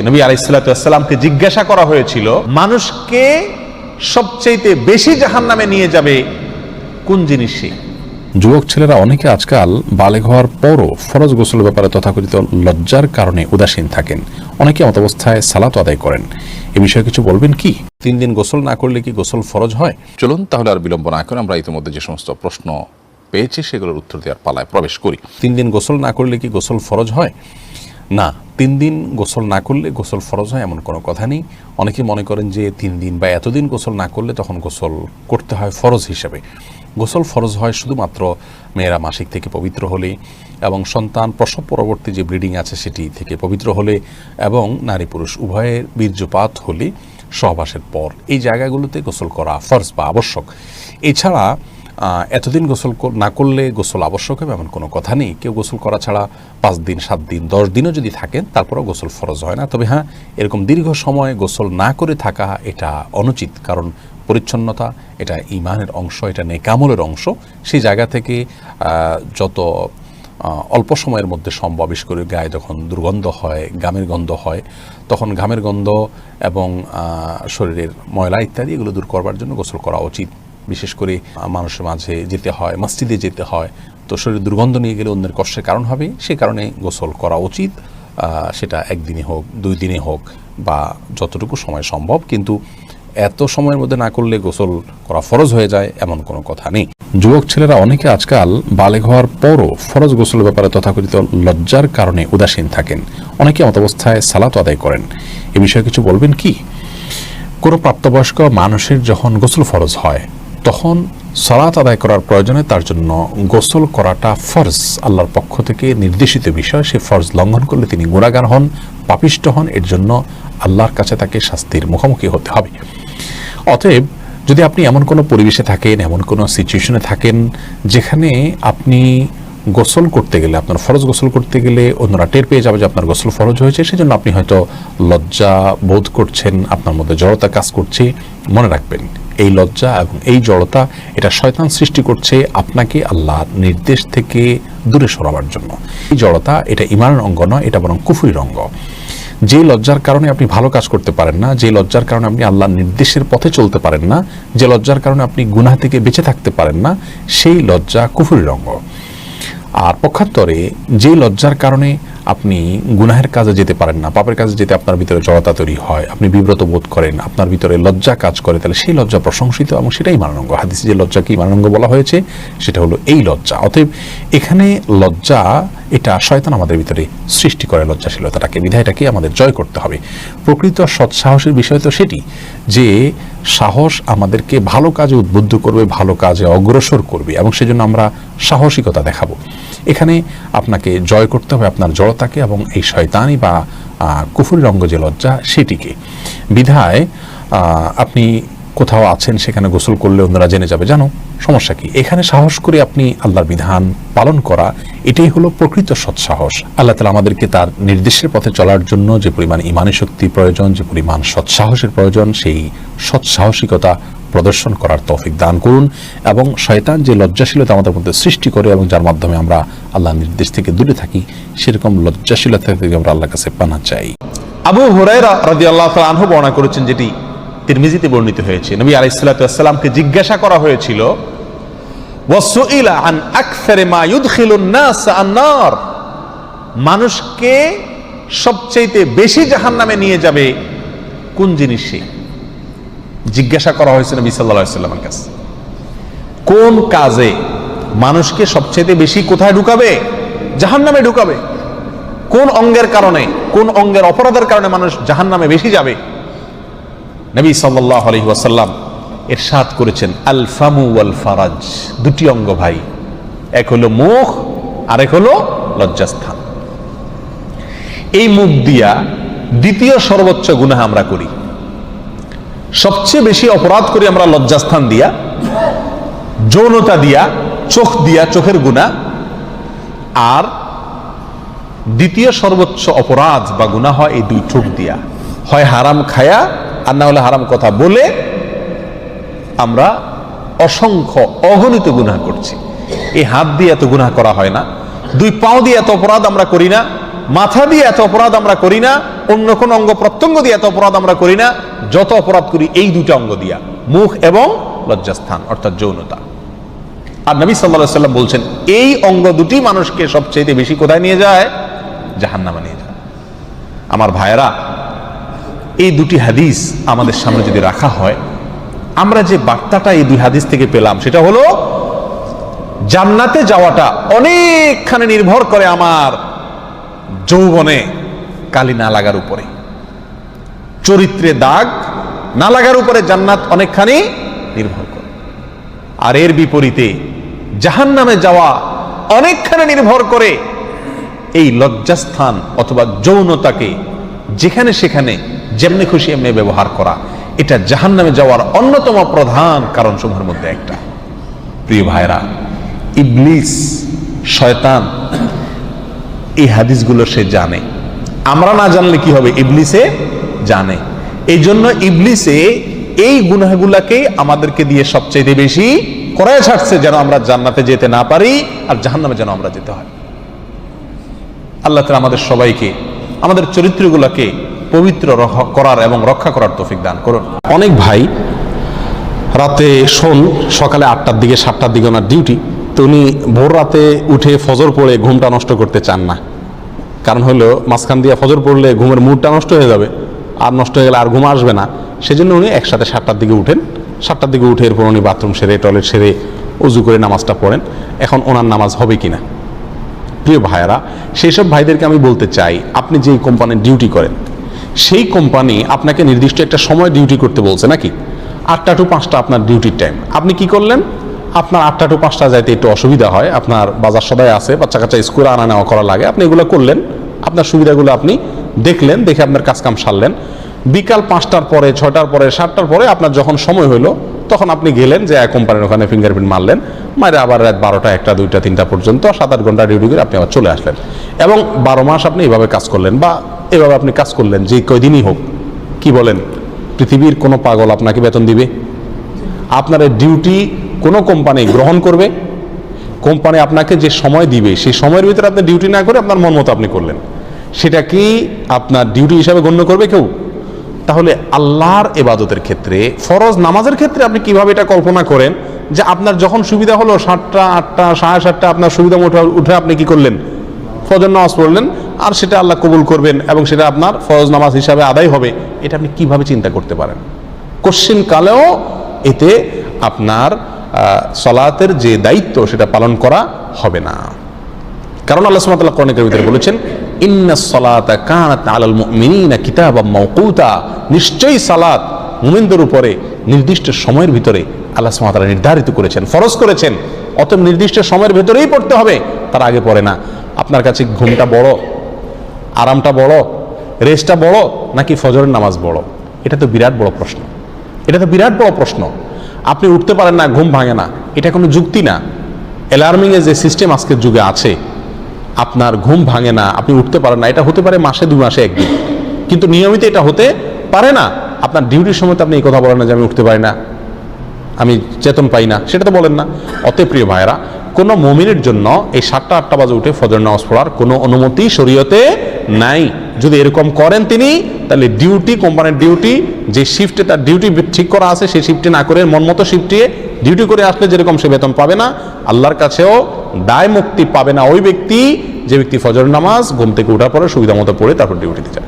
নবী আলাইহিসসালাতু ওয়াসসালামকে জিজ্ঞাসা করা হয়েছিল, মানুষকে সবচেয়ে বেশি জাহান্নামে নিয়ে যাবে কোন জিনিসই? যুবক ছেলেরা অনেকে আজকাল বালেগ হওয়ার পরও ফরজ গোসলের ব্যাপারে তথাকথিত লজ্জার কারণে উদাসীন থাকেন। অনেকে এমত অবস্থায় সালাত আদায় করেন। এ বিষয়ে কিছু বলবেন কি? 3 দিন গোসল না করলে কি গোসল ফরজ হয়? চলুন তাহলে আর বিলম্ব না করে আমরা ইতিমধ্যে যে সমস্ত প্রশ্ন পেয়েছি সেগুলোর উত্তর দেওয়ার পালায় প্রবেশ করি। 3 দিন গোসল না করলে কি গোসল ফরজ হয়? না, 3 দিন গোসল না করলে গোসল ফরজ হয় এমন কোনো কথা নেই। অনেকে মনে করেন যে 3 দিন বা এতদিন গোসল না করলে তখন গোসল করতে হয় ফরজ হিসেবে। গোসল ফরজ হয় শুধুমাত্র মেয়েরা মাসিক থেকে পবিত্র হলে এবং সন্তান প্রসব পরবর্তী যে ব্লিডিং আছে সেটি থেকে পবিত্র হলে এবং নারী পুরুষ উভয়ের বীর্যপাত হলে সহবাসের পর এই জায়গাগুলোতে গোসল করা ফরজ বা আবশ্যক। এছাড়া এতদিন গোসল না করলে গোসল আবশ্যক হবে এমন কোনো কথা নেই। কেউ গোসল করা ছাড়া 5 দিন 7 দিন 10 দিনও যদি থাকেন তারপরেও গোসল ফরজ হয় না। তবে হ্যাঁ, এরকম দীর্ঘ সময় গোসল না করে থাকা এটা অনুচিত, কারণ পরিচ্ছন্নতা এটা ঈমানের অংশ, এটা নেকামলের অংশ। সেই জায়গা থেকে যত অল্প সময়ের মধ্যে সম্ভব, বিশেষ করে গায়ে যখন দুর্গন্ধ হয়, ঘামের গন্ধ হয়, তখন ঘামের গন্ধ এবং শরীরের ময়লা ইত্যাদি এগুলো দূর করবার জন্য গোসল করা উচিত। বিশেষ করে মানুষের মাঝে যেতে হয়, মসজিদে যেতে হয়, তো শরীরে দুর্গন্ধ নিয়ে গেলে অন্যের কষ্টের কারণ হবে, সে কারণে গোসল করা উচিত। সেটা 1 দিনে হোক 2 দিনে হোক বা যতটুকু সময় সম্ভব, কিন্তু এত সময়ের মধ্যে না করলে গোসল করা ফরজ হয়ে যায় এমন কোনো কথা নেই। যুবক ছেলেরা অনেকে আজকাল বালেগ হওয়ার পরও ফরজ গোসলের ব্যাপারে তথাকথিত লজ্জার কারণে উদাসীন থাকেন। অনেকে এমত অবস্থায় সালাত আদায় করেন। এ বিষয়ে কিছু বলবেন কি? কোনো প্রাপ্তবয়স্ক মানুষের যখন গোসল ফরজ হয় তখন সালাত আদায় করার প্রয়োজনে তার জন্য গোসল করাটা ফরজ, আল্লাহর পক্ষ থেকে নির্দেশিত বিষয়। সে ফরজ লঙ্ঘন করলে তিনি গুনাহগার হন, পাপিষ্ঠ হন। এর জন্য আল্লাহর কাছে তাকে শাস্তির মুখোমুখি হতে হবে। অতএব যদি আপনি এমন কোনো পরিবেশে থাকেন, এমন কোনো সিচুয়েশনে থাকেন যেখানে আপনি গোসল করতে গেলে, আপনার ফরজ গোসল করতে গেলে অন্যরা টের পেয়ে যাবে যে আপনার গোসল ফরজ হয়েছে, সেজন্য আপনি হয়তো লজ্জা বোধ করছেন, আপনার মধ্যে জড়তা কাজ করছে, মনে রাখবেন এই লজ্জা এবং এই জড়তা এটা শয়তান সৃষ্টি করছে আপনাকে আল্লাহর নির্দেশ থেকে দূরে সরাবার জন্য। এই জড়তা এটা ঈমানের অঙ্গ নয়, এটা বরং কুফরির অঙ্গ। যে লজ্জার কারণে আপনি ভালো কাজ করতে পারেন না, যে লজ্জার কারণে আপনি আল্লাহর নির্দেশের পথে চলতে পারেন না, যে লজ্জার কারণে আপনি গুনাহ থেকে বেঁচে থাকতে পারেন না, সেই লজ্জা কুফরির অঙ্গ। আর পক্ষান্তরে যে লজ্জার কারণে আপনি গুনাহের কাজে যেতে পারেন না, পাপের কাজে যেতে আপনার ভিতরে জড়তা তৈরি হয়, আপনি বিব্রত বোধ করেন, আপনার ভিতরে লজ্জা কাজ করে, তাহলে সেই লজ্জা প্রশংসিত এবং সেটাই ঈমানের অঙ্গ। হাদিসে যে লজ্জাকে ঈমানের অঙ্গ বলা হয়েছে সেটা হলো এই লজ্জা। অতএব এখানে লজ্জা এটা শয়তান আমাদের ভিতরে সৃষ্টি করে লজ্জাশীলতাটাকে, বিধায়টাকে আমাদের জয় করতে হবে। প্রকৃত সৎসাহসের বিষয় তো সেটি যে সাহস আমাদেরকে ভালো কাজে উদ্বুদ্ধ করবে, ভালো কাজে অগ্রসর করবে এবং সেজন্য আমরা সাহসিকতা দেখাবো। এখানে আপনাকে জয় করতে হবে আপনার জড়তাকে এবং এই শয়তানি বা কুফরির অঙ্গ যে লজ্জা সেটিকে। বিধায় আপনি কোথাও আছেন, সেখানে গোসল করলে অন্যরা জেনে যাবে, জানো সমস্যা কি? এখানে সাহস করে আপনি আল্লাহর বিধান পালন করা, এটাই হলো প্রকৃত সৎসাহস। আল্লাহ তাআলা আমাদেরকে তার নির্দেশের পথে চলার জন্য যে পরিমাণ ঈমানি শক্তি প্রয়োজন, যে পরিমাণ সৎসাহসের প্রয়োজন, সেই সৎসাহসিকতা প্রদর্শন করার তৌফিক দান করুন। এবং শয়তান যে লজ্জাশীলতা আমাদের মধ্যে সৃষ্টি করে এবং যার মাধ্যমে আমরা আল্লাহর নির্দেশ থেকে দূরে থাকি, সেরকম লজ্জাশীলতা থেকে আমরা আল্লাহর কাছে পানাহ চাই। আবু হুরায়রা রাদিয়াল্লাহু তাআলা আনহু বর্ণনা করেছেন, যেটি তিরমিজিতে বর্ণিত হয়েছে, নবী আলাইহিসসালাতু ওয়াসসালামকে জিজ্ঞাসা করা হয়েছিল, ওয়াসুইলা আন আকসারি মা ইউদখিলুন নাস আন-নার, মানুষকে সবচেয়ে বেশি জাহান্নামে নিয়ে যাবে কোন জিনিসই? জিজ্ঞাসা করা হয়েছে নবী সাল্লাল্লাহু আলাইহি ওয়াসাল্লামের কাছে, কোন কাজে মানুষকে সবচেয়ে বেশি কোথায় ঢুকাবে? জাহান্নামে ঢুকাবে। কোন অঙ্গের কারণে, কোন অঙ্গের অপরাধের কারণে মানুষ জাহান্নামে বেশি যাবে? নবী সাল্লাল্লাহু আলাইহি ওয়াসাল্লাম ইরশাদ করেছেন, আল ফামু ওয়াল ফারাজ, 2টি অঙ্গ ভাই, এক হলো মুখ আর এক হলো লজ্জাস্থান। এই মুখ দিয়া দ্বিতীয় সর্বোচ্চ গুনাহ আমরা করি, সবচেয়ে বেশি অপরাধ করি আমরা লজ্জাস্থান দিয়া, যৌনতা দিয়া, চোখ দিয়া, চোখের গুনাহ। আর দ্বিতীয় সর্বোচ্চ অপরাধ বা গুনাহ হয় এই 2 ঠোঁট দিয়া, হয় হারাম খায়া আর না হলে হারাম কথা বলে আমরা অসংখ্য অগণিত গুনাহ করছি। এই হাত দিয়ে এত গুনাহ করা হয় না, 2 পাও দিয়ে এত অপরাধ আমরা করি না, মাথা দিয়ে এত অপরাধ আমরা করি না, অন্য কোন অঙ্গ প্রত্যঙ্গ দিয়ে এত অপরাধ আমরা করি না যত অপরাধ করি এই দুইটা অঙ্গ দিয়া, মুখ এবং লজ্জাস্থান অর্থাৎ যৌনতা। আর নবী সাল্লাল্লাহু আলাইহি ওয়াসাল্লাম বলছেন এই অঙ্গ দুটি মানুষকে সবচেয়ে বেশি কোথায় নিয়ে যায়? জাহান্নামে নিয়ে যায়। আমার ভাইয়েরা, এই দুটি হাদিস আমাদের সামনে যদি রাখা হয়, আমরা যে বার্তাটা এই দুই হাদিস থেকে পেলাম সেটা হলো জান্নাতে যাওয়াটা অনেকখানি নির্ভর করে আমার যৌবনে কালি না লাগার উপরে, চরিত্রে দাগ না লাগার উপরে জান্নাত অনেকখানি নির্ভর করে। আর এর বিপরীতে জাহান্নামে যাওয়া অনেকখানি নির্ভর করে এই লজ্জাস্থান অথবা যৌনতাকে যেখানে সেখানে যেমনি খুশি এমনি ব্যবহার করা। এটা জাহান্নামে যাওয়ার অন্যতম প্রধান কারণসমূহের মধ্যে একটা। প্রিয় ভাইরা, ইবলিস শয়তান এই হাদিসগুলো সে জানে, আমরা না জানলে কি হবে? ইবলিসে জানে। এই জন্য ইবলিসে এই গুনাহগুলাকে আমাদেরকে দিয়ে সবচেয়ে বেশি করায় ছাড়ছে, যেন আমরা জান্নাতে যেতে না পারি আর জাহান্নামে যেন আমরা যেতে হয়। আল্লাহ তাআলা আমাদের সবাইকে আমাদের চরিত্রগুলোকে পবিত্র করার এবং রক্ষা করার তৌফিক দান করুন। অনেক ভাই রাতে সকালে 8টার দিকে 7টার দিকে ওনার ডিউটি, তো উনি ভোর রাতে উঠে ফজর পড়ে ঘুমটা নষ্ট করতে চান না। কারণ হলো মাঝখান দিয়ে ফজর পড়লে ঘুমের মুডটা নষ্ট হয়ে যাবে, আর নষ্ট হয়ে গেলে আর ঘুম আসবে না। সেজন্য উনি একসাথে 7টার দিকে উঠেন। 7টার দিকে উঠে এরপর উনি বাথরুম সেরে টয়লেট সেরে উজু করে নামাজটা পড়েন। এখন ওনার নামাজ হবে কিনা? প্রিয় ভাইয়েরা, সেই সব ভাইদেরকে আমি বলতে চাই, আপনি যেই কোম্পানির ডিউটি করেন সেই কোম্পানি আপনাকে নির্দিষ্ট একটা সময় ডিউটি করতে বলছে নাকি? 8টা টু 5টা আপনার ডিউটির টাইম। আপনি কি করলেন? আপনার 8টা টু 5টা যাইতে একটু অসুবিধা হয়, আপনার বাজার সদাই আছে, বাচ্চা কাচ্চা স্কুলে আনা নেওয়া করা লাগে, আপনি এগুলো করলেন, আপনার সুবিধাগুলো আপনি দেখলেন, দেখে আপনার কাজকাম সারলেন। বিকাল 5টার পরে 6টার পরে 7টার পরে আপনার যখন সময় হলো তখন আপনি গেলেন যে কোম্পানির ওখানে ফিঙ্গারপ্রিন্ট মারলেন, মারে আবার রাত 12টা 1টা 2টা 3টা পর্যন্ত 7-8 ঘন্টা ডিউটি করে আপনি আবার চলে আসলেন। এবং 12 মাস আপনি এভাবে কাজ করলেন, বা এভাবে আপনি কাজ করলেন যে কয়দিনই হোক। কি বলেন, পৃথিবীর কোনো পাগল আপনাকে বেতন দিবে? আপনার ডিউটি কোনো কোম্পানি গ্রহণ করবে? কোম্পানি আপনাকে যে সময় দিবে সেই সময়ের ভিতরে আপনি ডিউটি না করে আপনার মন মতো আপনি করলেন, সেটা কি আপনার ডিউটি হিসাবে গণ্য করবে কেউ? তাহলে আল্লাহর ইবাদতের ক্ষেত্রে, ফরজ নামাজের ক্ষেত্রে আপনি কিভাবে এটা কল্পনা করেন যে আপনার যখন সুবিধা হলো 7টা 8টা 7:30 আপনার সুবিধা মতো উঠে আপনি কি করলেন? ফজর নামাজ পড়লেন, আর সেটা আল্লাহ কবুল করবেন এবং সেটা আপনার ফরজ নামাজ হিসাবে আদায় হবে। এটা আপনি কিভাবে চিন্তা করতে পারেন? কোশ্চিন কালেও এতে আপনার সালাতের যে দায়িত্ব সেটা পালন করা হবে না। কারণ আল্লাহ সুবহানাহু ওয়া তাআলা কোরআনের ভিতরে বলেছেন, ইন্নাস সালাতা কানাত আলাল মুমিনিনা কিতাবাম মাওকুতা, নিশ্চয়ই সালাত মুমিনদের উপরে নির্দিষ্ট সময়ের ভিতরে আল্লাহ সুবহানাহু ওয়া তাআলা নির্ধারিত করেছেন, ফরজ করেছেন। অতএব নির্দিষ্ট সময়ের ভিতরেই পড়তে হবে, তার আগে পড়ে না। আপনার কাছে ঘুমটা বড়, আরামটা বড়, রেস্টটা বড়, নাকি ফজরের নামাজ বড়? এটা তো বিরাট বড় প্রশ্ন। এটা তো বিরাট বড় প্রশ্ন। আপনি উঠতে পারেন না, ঘুম ভাঙে না, এটা কোনো যুক্তি না। অ্যালার্মিংয়ের যে সিস্টেম আজকের যুগে আছে, আপনার ঘুম ভাঙে না, আপনি উঠতে পারেন না, এটা হতে পারে মাসে 2 মাসে একদিন, কিন্তু নিয়মিত এটা হতে পারে না। আপনার ডিউটির সময় তো আপনি এই কথা বলেন না যে আমি উঠতে পারি না, আমি চেতন পাই না, সেটা তো বলেন না। অতএব প্রিয় ভাইরা, কোনো মুমিনের জন্য এই 7টা 8টা বাজে উঠে ফজর নামাজ পড়ার কোনো অনুমতি শরীয়তে নাই। যদি এরকম করেন তিনি, তাহলে ডিউটি, কোম্পানির ডিউটি, যে শিফটে তার ডিউটি ঠিক করা আছে সেই শিফটে না করে মন মতো শিফটে ডিউটি করে আসলে যেরকম সে বেতন পাবে না, আল্লাহর কাছেও দায় মুক্তি পাবে না ওই ব্যক্তি যে ব্যক্তি ফজর নামাজ ঘুম থেকে ওঠার পরে সুবিধা মতো পড়ে তারপর ডিউটিতে যায়।